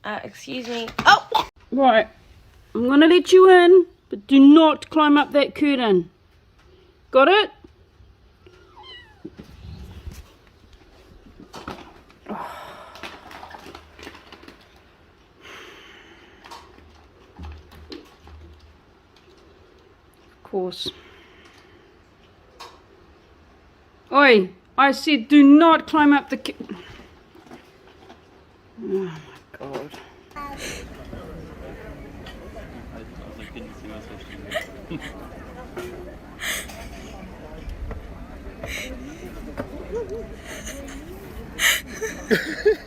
Excuse me. Oh! Right, I'm gonna let you in, but do not climb up that curtain. Got it? Of course. Oi, I said do not climb up the oh my god.